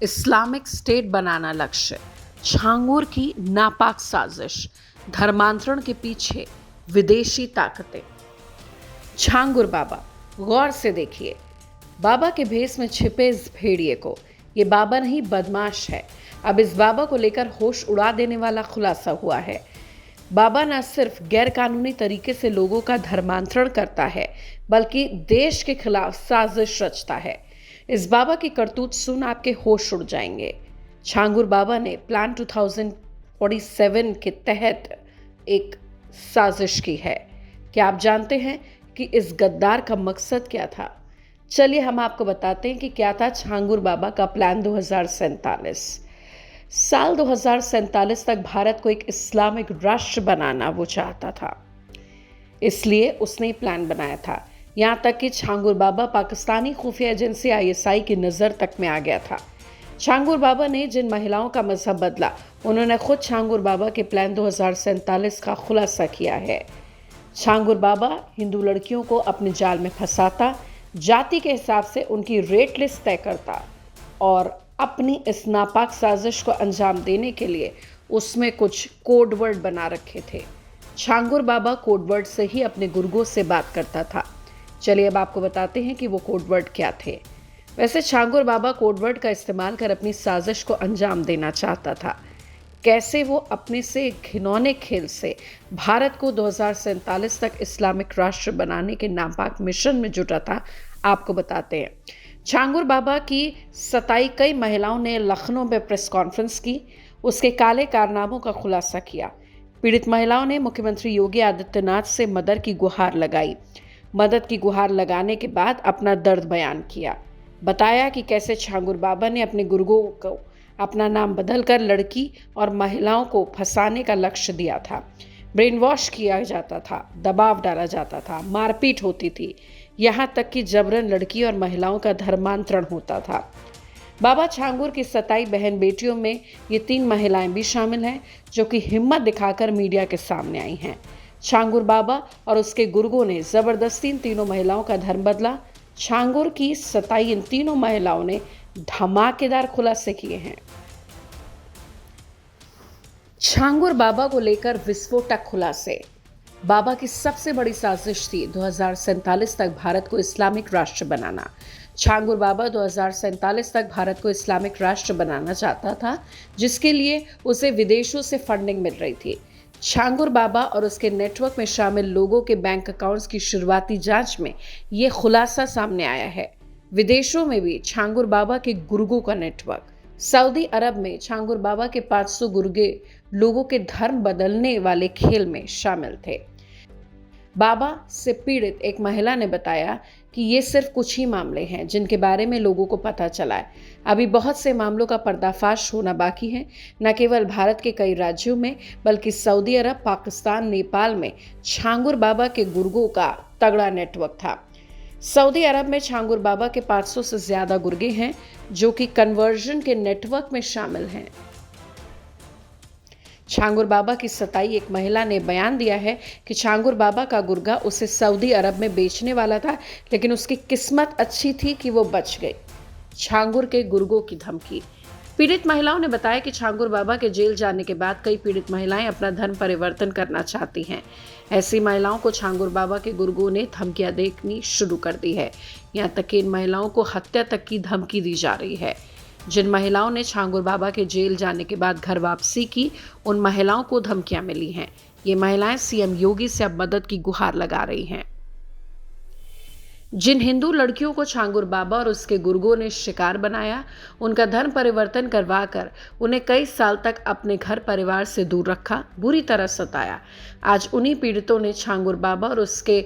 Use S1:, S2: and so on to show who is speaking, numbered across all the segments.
S1: Islamic state बनाना लक्ष्य, छांगुर की नापाक साजिश, धर्मांतरण के पीछे विदेशी ताकतें। छांगुर बाबा, गौर से देखिए बाबा के भेष में छिपे इस भेड़िए को। ये बाबा नहीं, बदमाश है। अब इस बाबा को लेकर होश उड़ा देने वाला खुलासा हुआ है। बाबा न सिर्फ गैरकानूनी तरीके से लोगों का धर्मांतरण करता है, बल्कि देश के खिलाफ साजिश रचता है। इस बाबा की करतूत सुन आपके होश उड़ जाएंगे। छांगुर बाबा ने प्लान 2047 के तहत एक साजिश की है। क्या आप जानते हैं कि इस गद्दार का मकसद क्या था? चलिए हम आपको बताते हैं कि क्या था छांगुर बाबा का प्लान 2047। साल 2047 तक भारत को एक इस्लामिक राष्ट्र बनाना वो चाहता था, इसलिए उसने प्लान बनाया था। यहाँ तक कि छांगुर बाबा पाकिस्तानी खुफिया एजेंसी ISI की नज़र तक में आ गया था। छांगुर बाबा ने जिन महिलाओं का मजहब बदला, उन्होंने खुद छांगुर बाबा के प्लान 2047 का खुलासा किया है। छांगुर बाबा हिंदू लड़कियों को अपने जाल में फंसाता, जाति के हिसाब से उनकी रेट लिस्ट तय करता और अपनी इस नापाक साजिश को अंजाम देने के लिए उसमें कुछ कोड वर्ड बना रखे थे। छांगुर बाबा कोड वर्ड से ही अपने गुर्गों से बात करता था। चलिए अब आपको बताते हैं कि वो कोड वर्ड क्या थे। वैसे छांगुर बाबा कोड वर्ड का इस्तेमाल कर अपनी साजिश को अंजाम देना चाहता था। कैसे वो अपने से घिनौने खेल से भारत को 2047 तक इस्लामिक राष्ट्र बनाने के नापाक मिशन में जुटा था, आपको बताते हैं। छांगुर बाबा की 27 कई महिलाओं ने लखनऊ में प्रेस कॉन्फ्रेंस की, उसके काले कारनामों का खुलासा किया। पीड़ित महिलाओं ने मुख्यमंत्री योगी आदित्यनाथ से मदद की गुहार लगाई। मदद की गुहार लगाने के बाद अपना दर्द बयान किया। बताया कि कैसे छांगुर बाबा ने अपने गुर्गों को अपना नाम बदलकर लड़की और महिलाओं को फंसाने का लक्ष्य दिया था। ब्रेन वॉश किया जाता था, दबाव डाला जाता था, मारपीट होती थी, यहाँ तक कि जबरन लड़की और महिलाओं का धर्मांतरण होता था। बाबा छांगुर की 27 बहन बेटियों में ये 3 महिलाएं भी शामिल हैं, जो कि हिम्मत दिखाकर मीडिया के सामने आई हैं। छांगुर बाबा और उसके गुर्गों ने जबरदस्ती इन तीनों महिलाओं का धर्म बदला। छांगुर की 27 इन तीनों महिलाओं ने धमाकेदार खुलासे किए हैं। छांगुर बाबा को लेकर विस्फोटक खुलासे। बाबा की सबसे बड़ी साजिश थी 2047 तक भारत को इस्लामिक राष्ट्र बनाना। छांगुर बाबा 2047 तक भारत को इस्लामिक राष्ट्र बनाना चाहता था, जिसके लिए उसे विदेशों से फंडिंग मिल रही थी। छांगुर बाबा और उसके नेटवर्क में शामिल लोगों के बैंक अकाउंट्स की शुरुआती जांच में ये खुलासा सामने आया है। विदेशों में भी छांगुर बाबा के गुर्गों का नेटवर्क। सऊदी अरब में छांगुर बाबा के 500 गुर्गे लोगों के धर्म बदलने वाले खेल में शामिल थे। बाबा से पीड़ित एक महिला ने बताया कि ये सिर्फ कुछ ही मामले हैं जिनके बारे में लोगों को पता चला है। अभी बहुत से मामलों का पर्दाफाश होना बाकी है। न केवल भारत के कई राज्यों में, बल्कि सऊदी अरब, पाकिस्तान, नेपाल में छांगुर बाबा के गुर्गों का तगड़ा नेटवर्क था। सऊदी अरब में छांगुर बाबा के 500 से ज्यादा गुर्गे हैं, जो कि कन्वर्जन के नेटवर्क में शामिल हैं। छांगुर बाबा की 27 एक महिला ने बयान दिया है कि छांगुर बाबा का गुर्गा उसे सऊदी अरब में बेचने वाला था, लेकिन उसकी किस्मत अच्छी थी कि वो बच गई। छांगुर के गुर्गों की धमकी। पीड़ित महिलाओं ने बताया कि छांगुर बाबा के जेल जाने के बाद कई पीड़ित महिलाएं अपना धर्म परिवर्तन करना चाहती हैं। ऐसी महिलाओं को छांगुर बाबा के गुर्गों ने धमकियां देनी शुरू कर दी है। यहाँ तक कि इन महिलाओं को हत्या तक की धमकी दी जा रही है। जिन महिलाओं ने छांगुर बाबा के जेल जाने के बाद घर वापसी की, उन महिलाओं को धमकियां मिली हैं। ये महिलाएं CM योगी से अब मदद की गुहार लगा रही हैं। जिन हिंदू लड़कियों को छांगुर बाबा और उसके गुर्गों ने शिकार बनाया, उनका धर्म परिवर्तन करवाकर उन्हें कई साल तक अपने घर परिवार से दूर रखा, बुरी तरह सताया। आज उन्हीं पीड़ितों ने छांगुर बाबा और उसके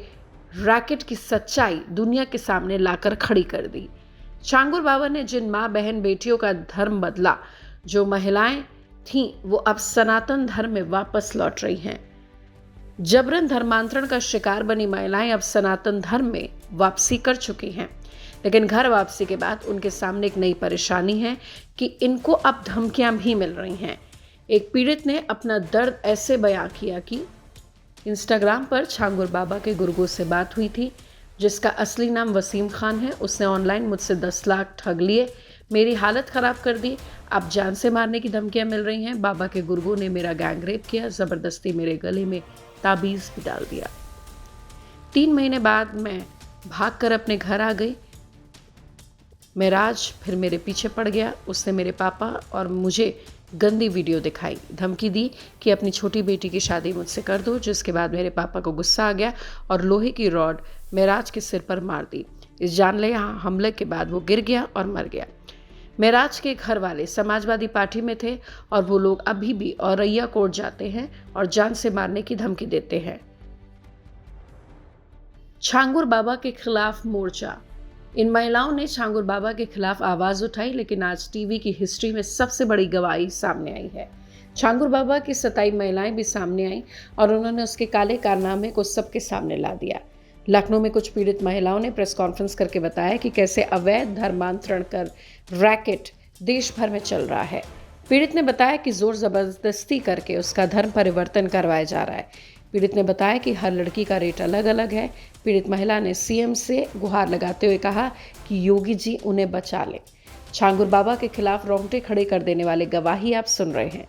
S1: रैकेट की सच्चाई दुनिया के सामने लाकर खड़ी कर दी। छांगुर बाबा ने जिन माँ बहन बेटियों का धर्म बदला, जो महिलाएं थीं, वो अब सनातन धर्म में वापस लौट रही हैं। जबरन धर्मांतरण का शिकार बनी महिलाएं अब सनातन धर्म में वापसी कर चुकी हैं, लेकिन घर वापसी के बाद उनके सामने एक नई परेशानी है कि इनको अब धमकियां भी मिल रही हैं। एक पीड़ित ने अपना दर्द ऐसे बयां किया कि इंस्टाग्राम पर छांगुर बाबा के गुर्गों से बात हुई थी, जिसका असली नाम वसीम खान है। उसने ऑनलाइन मुझसे 10 लाख ठग लिए। मेरी हालत ख़राब कर दी। अब जान से मारने की धमकियाँ मिल रही हैं। बाबा के गुर्गों ने मेरा गैंग रेप किया, ज़बरदस्ती मेरे गले में ताबीज़ भी डाल दिया। 3 महीने बाद मैं भागकर अपने घर आ गई। मेराज फिर मेरे पीछे पड़ गया। उसने मेरे पापा और मुझे गंदी वीडियो दिखाई, धमकी दी कि अपनी छोटी बेटी की शादी मुझसे कर दो, जिसके बाद मेरे पापा को गुस्सा आ गया और लोहे की रॉड मेराज के सिर पर मार दी। इस जानलेवा हमले के बाद वो गिर गया और मर गया। मेराज के घर वाले समाजवादी पार्टी में थे और वो लोग अभी भी औरैया कोर्ट जाते हैं और जान से मारने की धमकी देते हैं। छांगुर बाबा के खिलाफ मोर्चा। इन महिलाओं ने छांगुर बाबा के खिलाफ आवाज उठाई, लेकिन आज टीवी की हिस्ट्री में सबसे बड़ी गवाही सामने आई है। छांगुर बाबा की 27 महिलाएं भी सामने आईं और उन्होंने उसके काले कारनामे को सबके सामने ला दिया। लखनऊ में कुछ पीड़ित महिलाओं ने प्रेस कॉन्फ्रेंस करके बताया कि कैसे अवैध धर्मांतरण कर रैकेट देश भर में चल रहा है। पीड़ित ने बताया कि जोर जबरदस्ती करके उसका धर्म परिवर्तन करवाया जा रहा है। पीड़ित ने बताया कि हर लड़की का रेट अलग अलग है। पीड़ित महिला ने सीएम से गुहार लगाते हुए कहा कि योगी जी उन्हें बचा लें। छांगुर बाबा के खिलाफ रोंगटे खड़े कर देने वाले गवाही आप सुन रहे हैं।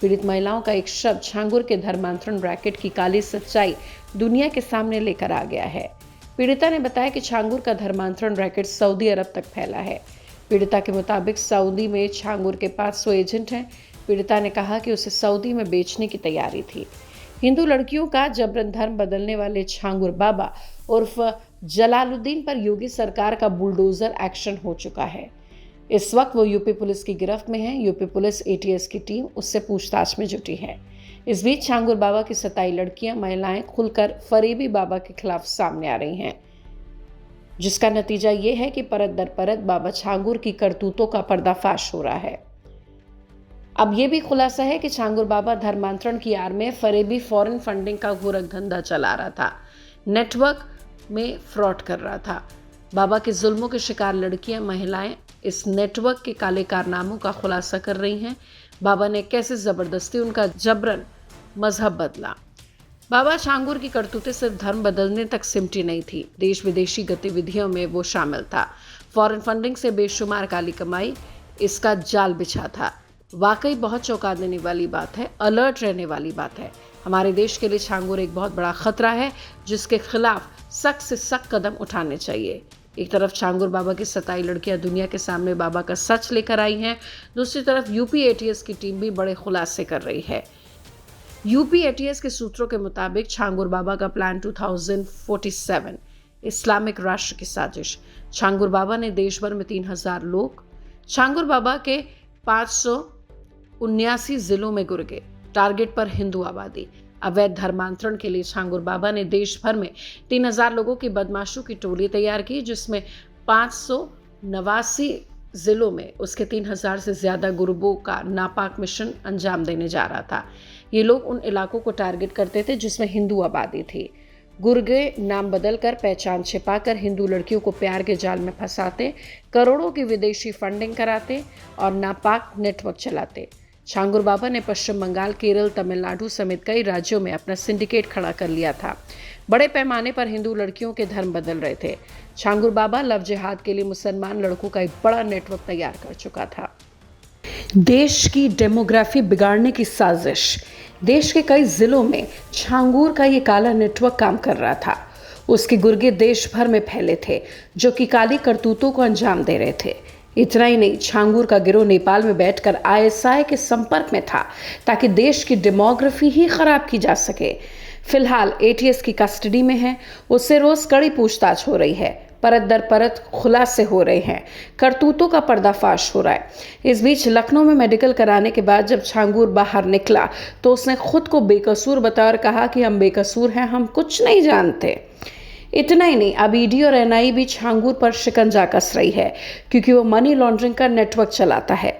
S1: पीड़ित महिलाओं का एक शब्द छांगुर के धर्मांतरण रैकेट की काली सच्चाई दुनिया के सामने लेकर आ गया है। पीड़िता ने बताया कि छांगुर का धर्मांतरण रैकेट सऊदी अरब तक फैला है। पीड़िता के मुताबिक सऊदी में छांगुर के 500 एजेंट हैं। पीड़िता ने कहा कि उसे सऊदी में बेचने की तैयारी थी। हिंदू लड़कियों का जबरन धर्म बदलने वाले छांगुर बाबा उर्फ जलालुद्दीन पर योगी सरकार का बुलडोजर एक्शन हो चुका है। इस वक्त वो यूपी पुलिस की गिरफ्त में है। यूपी पुलिस एटीएस की टीम उससे पूछताछ में जुटी है। इस बीच छांगुर बाबा की 27 लड़कियां, महिलाएं खुलकर फरेबी बाबा के खिलाफ सामने आ रही हैं, जिसका नतीजा ये है कि परत दर परत बाबा छांगुर की करतूतों का पर्दाफाश हो रहा है। अब ये भी खुलासा है कि छांगुर बाबा धर्मांतरण की आड़ में फरेबी फॉरेन फंडिंग का गोरख धंधा चला रहा था, नेटवर्क में फ्रॉड कर रहा था। बाबा के जुल्मों के शिकार लड़कियां, महिलाएं इस नेटवर्क के काले कारनामों का खुलासा कर रही हैं। बाबा ने कैसे जबरदस्ती उनका जबरन मजहब बदला। बाबा छांगुर की करतूतें सिर्फ धर्म बदलने तक सिमटी नहीं थी, देश विदेशी गतिविधियों में वो शामिल था। फॉरेन फंडिंग से बेशुमार काली कमाई इसका जाल बिछा था। वाकई बहुत चौंका देने वाली बात है, अलर्ट रहने वाली बात है। हमारे देश के लिए छांगुर एक बहुत बड़ा खतरा है, जिसके खिलाफ सख्त से सख्त कदम उठाने चाहिए। एक तरफ छांगुर बाबा की 27 लड़कियां दुनिया के सामने बाबा का सच लेकर आई हैं, दूसरी तरफ यूपी एटीएस की टीम भी बड़े खुलासे कर रही है। यूपी एटीएस के सूत्रों के मुताबिक छांगुर बाबा का प्लान 2047 इस्लामिक राष्ट्र की साजिश। छांगुर बाबा ने देश भर में 3000 लोग, छांगुर बाबा के 579 जिलों में गुर्गे, टारगेट पर हिंदू आबादी। अवैध धर्मांतरण के लिए छांगुर बाबा ने देश भर में 3000 लोगों की बदमाशों की टोली तैयार की, जिसमें 589 जिलों में उसके 3000 से ज्यादा गुरबों का नापाक मिशन अंजाम देने जा रहा था। ये लोग उन इलाकों को टारगेट करते थे जिसमें हिंदू आबादी थी। गुर्गे नाम बदलकर, पहचान छिपाकर हिंदू लड़कियों को प्यार के जाल में फंसाते, करोड़ों की विदेशी फंडिंग कराते और नापाक नेटवर्क चलाते। छांगुर बाबा ने पश्चिम बंगाल, केरल, तमिलनाडु समेत कई राज्यों में अपना सिंडिकेट खड़ा कर लिया था। बड़े पैमाने पर हिंदू लड़कियों के धर्म बदल रहे थे। छांगुर बाबा लव जिहाद के लिए मुसलमान लड़कों का एक बड़ा नेटवर्क तैयार कर चुका था। देश की डेमोग्राफी बिगाड़ने की साजिश। देश के कई जिलों में छांगुर का ये काला नेटवर्क काम कर रहा था। उसके गुर्गे देश भर में फैले थे, जो कि काली करतूतों को अंजाम दे रहे थे। इतना ही नहीं, छांगुर का गिरोह नेपाल में बैठकर आईएसआई के संपर्क में था, ताकि देश की डेमोग्राफी ही खराब की जा सके। फिलहाल एटीएस की कस्टडी में है, उससे रोज कड़ी पूछताछ हो रही है, परत दर परत खुलासे हो रहे हैं, करतूतों का पर्दाफाश हो रहा है। इस बीच लखनऊ में मेडिकल कराने के बाद जब छांगुर बाहर निकला तो उसने खुद को बेकसूर बताया और कहा कि हम बेकसूर हैं, हम कुछ नहीं जानते। इतना ही नहीं, अब ईडी और एनआई भी छांगुर पर शिकंजा कस रही है, क्योंकि वो मनी लॉन्ड्रिंग का नेटवर्क चलाता है।